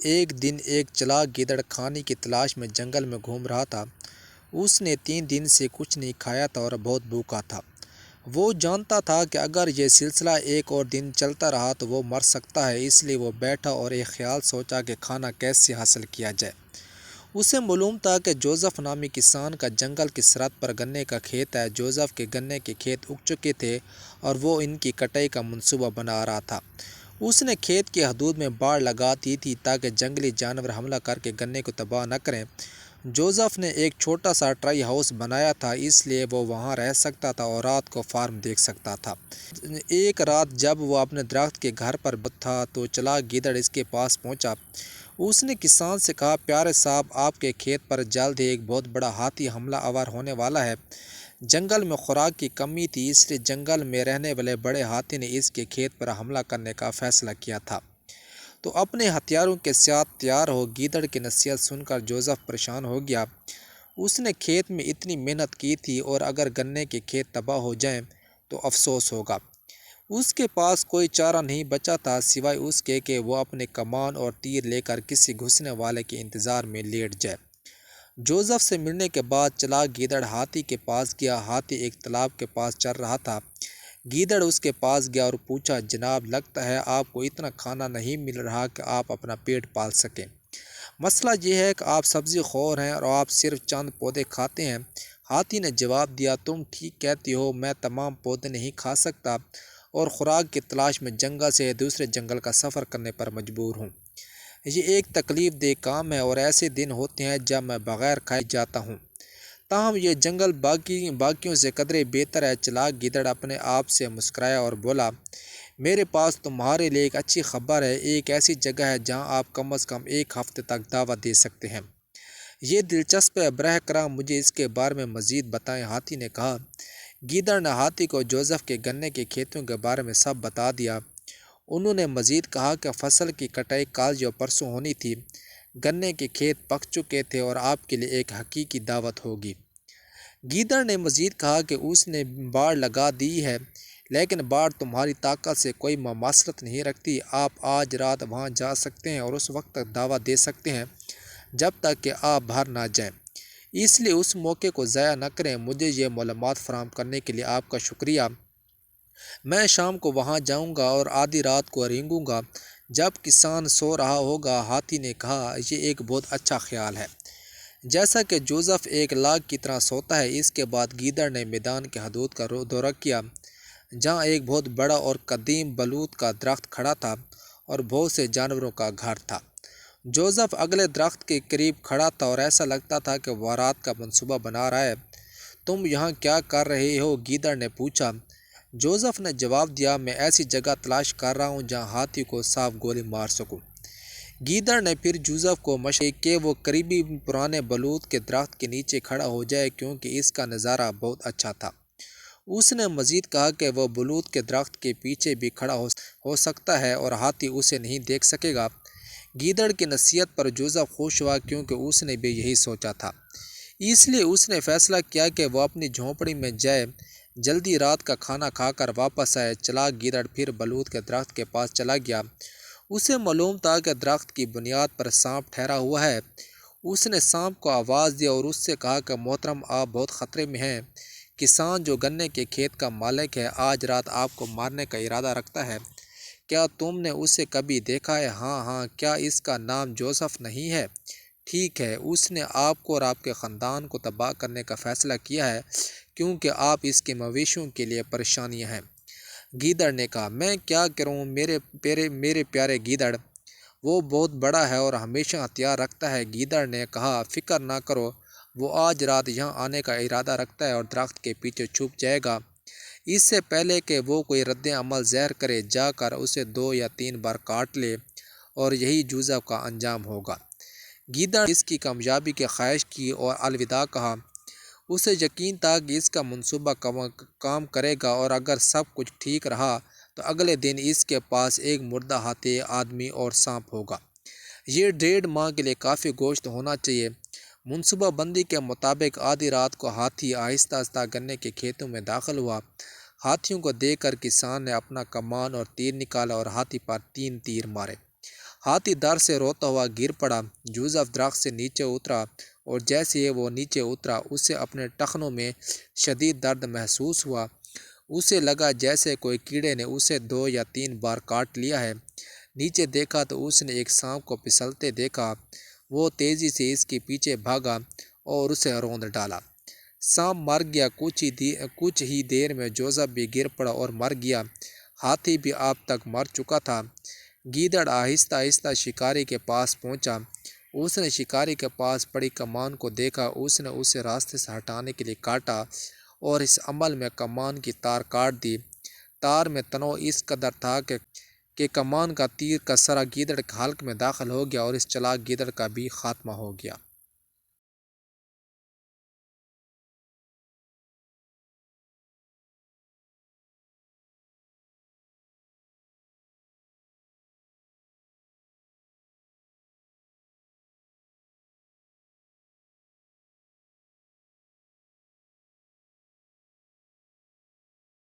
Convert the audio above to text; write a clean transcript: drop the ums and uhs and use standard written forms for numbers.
ایک دن ایک چلاک گیدڑ کھانے کی تلاش میں جنگل میں گھوم رہا تھا۔ اس نے 3 دن سے کچھ نہیں کھایا تھا اور بہت بھوکا تھا۔ وہ جانتا تھا کہ اگر یہ سلسلہ ایک اور دن چلتا رہا تو وہ مر سکتا ہے، اس لیے وہ بیٹھا اور ایک خیال سوچا کہ کھانا کیسے حاصل کیا جائے۔ اسے معلوم تھا کہ جوزف نامی کسان کا جنگل کی سرحد پر گنے کا کھیت ہے۔ جوزف کے گنے کے کھیت اگ چکے تھے اور وہ ان کی کٹائی کا منصوبہ بنا رہا تھا۔ اس نے کھیت کی حدود میں باڑ لگا دی تھی تاکہ جنگلی جانور حملہ کر کے گنے کو تباہ نہ کریں۔ جوزف نے ایک چھوٹا سا ٹرائی ہاؤس بنایا تھا، اس لیے وہ وہاں رہ سکتا تھا اور رات کو فارم دیکھ سکتا تھا۔ ایک رات جب وہ اپنے درخت کے گھر پر تھا تو چلاک گیدڑ اس کے پاس پہنچا۔ اس نے کسان سے کہا، پیارے صاحب، آپ کے کھیت پر جلد ہی ایک بہت بڑا ہاتھی حملہ آور ہونے والا ہے۔ جنگل میں خوراک کی کمی تھی، اس لیے جنگل میں رہنے والے بڑے ہاتھی نے اس کے کھیت پر حملہ کرنے کا فیصلہ کیا تھا۔ تو اپنے ہتھیاروں کے ساتھ تیار ہو۔ گیدڑ کی نصیحت سن کر جوزف پریشان ہو گیا۔ اس نے کھیت میں اتنی محنت کی تھی اور اگر گنے کے کھیت تباہ ہو جائیں تو افسوس ہوگا۔ اس کے پاس کوئی چارہ نہیں بچا تھا سوائے اس کے کہ وہ اپنے کمان اور تیر لے کر کسی گھسنے والے کے انتظار میں لیٹ جائے۔ جوزف سے ملنے کے بعد چلاک گیدڑ ہاتھی کے پاس گیا۔ ہاتھی ایک تالاب کے پاس چل رہا تھا۔ گیدڑ اس کے پاس گیا اور پوچھا، جناب، لگتا ہے آپ کو اتنا کھانا نہیں مل رہا کہ آپ اپنا پیٹ پال سکیں۔ مسئلہ یہ ہے کہ آپ سبزی خور ہیں اور آپ صرف چند پودے کھاتے ہیں۔ ہاتھی نے جواب دیا، تم ٹھیک کہتی ہو، میں تمام پودے نہیں کھا سکتا اور خوراک کی تلاش میں جنگل سے دوسرے جنگل کا سفر کرنے پر مجبور ہوں۔ یہ ایک تکلیف دہ کام ہے اور ایسے دن ہوتے ہیں جب میں بغیر کھائے جاتا ہوں۔ تاہم یہ جنگل باقیوں سے قدرے بہتر ہے۔ چلاک گیدڑ اپنے آپ سے مسکرایا اور بولا، میرے پاس تمہارے لیے ایک اچھی خبر ہے۔ ایک ایسی جگہ ہے جہاں آپ کم از کم 1 ہفتے تک دعوت دے سکتے ہیں۔ یہ دلچسپ ہے، براہ کرم مجھے اس کے بارے میں مزید بتائیں، ہاتھی نے کہا۔ گیدڑ نے ہاتھی کو جوزف کے گنے کے کھیتوں کے بارے میں سب بتا دیا۔ انہوں نے مزید کہا کہ فصل کی کٹائی کل یا پرسوں ہونی تھی، گنے کے کھیت پک چکے تھے اور آپ کے لیے ایک حقیقی دعوت ہوگی۔ گیدڑ نے مزید کہا کہ اس نے باڑ لگا دی ہے، لیکن باڑ تمہاری طاقت سے کوئی مماثلت نہیں رکھتی۔ آپ آج رات وہاں جا سکتے ہیں اور اس وقت تک دعوت دے سکتے ہیں جب تک کہ آپ باہر نہ جائیں، اس لیے اس موقع کو ضائع نہ کریں۔ مجھے یہ معلومات فراہم کرنے کے لیے آپ کا شکریہ۔ میں شام کو وہاں جاؤں گا اور آدھی رات کو رینگوں گا جب کسان سو رہا ہوگا۔ ہاتھی نے کہا، یہ ایک بہت اچھا خیال ہے۔ جیسا کہ جوزف ایک لاگ کی طرح سوتا ہے۔ اس کے بعد گیدڑ نے میدان کی حدود کا دورہ کیا جہاں ایک بہت بڑا اور قدیم بلوط کا درخت کھڑا تھا اور بہت سے جانوروں کا گھر تھا۔ جوزف اگلے درخت کے قریب کھڑا تھا اور ایسا لگتا تھا کہ وہ رات کا منصوبہ بنا رہا ہے۔ تم یہاں کیا کر رہے ہو؟ گیدڑ نے پوچھا۔ جوزف نے جواب دیا، میں ایسی جگہ تلاش کر رہا ہوں جہاں ہاتھی کو صاف گولی مار سکوں۔ گیدڑ نے پھر جوزف کو مشورہ دیا کہ وہ قریبی پرانے بلوط کے درخت کے نیچے کھڑا ہو جائے کیونکہ اس کا نظارہ بہت اچھا تھا۔ اس نے مزید کہا کہ وہ بلوط کے درخت کے پیچھے بھی کھڑا ہو سکتا ہے اور ہاتھی اسے نہیں دیکھ سکے گا۔ گیدڑ کی نصیحت پر جوزف خوش ہوا کیونکہ اس نے بھی یہی سوچا تھا۔ اس لیے اس نے فیصلہ کیا کہ وہ اپنی جھونپڑی میں جائے، جلدی رات کا کھانا کھا کر واپس آئے۔ چلاک گیدڑ پھر بلوط کے درخت کے پاس چلا گیا۔ اسے معلوم تھا کہ درخت کی بنیاد پر سانپ ٹھہرا ہوا ہے۔ اس نے سانپ کو آواز دی اور اس سے کہا کہ محترم، آپ بہت خطرے میں ہیں۔ کسان جو گنے کے کھیت کا مالک ہے آج رات آپ کو مارنے کا ارادہ رکھتا ہے۔ کیا تم نے اسے کبھی دیکھا ہے؟ ہاں، کیا اس کا نام جوزف نہیں ہے؟ ٹھیک ہے، اس نے آپ کو اور آپ کے خاندان کو تباہ کرنے کا فیصلہ کیا ہے کیونکہ آپ اس کے مویشیوں کے لیے پریشانیاں ہیں۔ گیدڑ نے کہا، میں کیا کروں میرے پیارے گیدڑ، وہ بہت بڑا ہے اور ہمیشہ ہتھیار رکھتا ہے۔ گیدڑ نے کہا، فکر نہ کرو، وہ آج رات یہاں آنے کا ارادہ رکھتا ہے اور درخت کے پیچھے چھپ جائے گا۔ اس سے پہلے کہ وہ کوئی رد عمل ظاہر کرے، جا کر اسے 2 یا 3 بار کاٹ لے اور یہی جوزف کا انجام ہوگا۔ گیدڑ نے اس کی کامیابی کی خواہش کی اور الوداع کہا۔ اسے یقین تھا کہ اس کا منصوبہ کام کرے گا اور اگر سب کچھ ٹھیک رہا تو اگلے دن اس کے پاس ایک مردہ ہاتھی، آدمی اور سانپ ہوگا۔ یہ 1.5 ماہ کے لیے کافی گوشت ہونا چاہیے۔ منصوبہ بندی کے مطابق آدھی رات کو ہاتھی آہستہ آہستہ گنے کے کھیتوں میں داخل ہوا۔ ہاتھیوں کو دیکھ کر کسان نے اپنا کمان اور تیر نکالا اور ہاتھی پر 3 تیر مارے۔ ہاتھی ڈر سے روتا ہوا گر پڑا۔ یوسف درخت سے نیچے اترا اور جیسے ہی وہ نیچے اترا اسے اپنے ٹخنوں میں شدید درد محسوس ہوا۔ اسے لگا جیسے کوئی کیڑے نے اسے 2 یا 3 بار کاٹ لیا ہے۔ نیچے دیکھا تو اس نے ایک سانپ کو پھسلتے دیکھا۔ وہ تیزی سے اس کے پیچھے بھاگا اور اسے روند ڈالا۔ سانپ مر گیا۔ کچھ ہی دیر میں یوسف بھی گر پڑا اور مر گیا۔ ہاتھی بھی اب تک مر چکا تھا۔ گیدڑ آہستہ آہستہ شکاری کے پاس پہنچا۔ اس نے شکاری کے پاس پڑی کمان کو دیکھا۔ اس نے اسے راستے سے ہٹانے کے لیے کاٹا اور اس عمل میں کمان کی تار کاٹ دی۔ تار میں تنوع اس قدر تھا کہ کمان کا تیر کا سرا گیدڑ کے حلق میں داخل ہو گیا اور اس چالاک گیدڑ کا بھی خاتمہ ہو گیا۔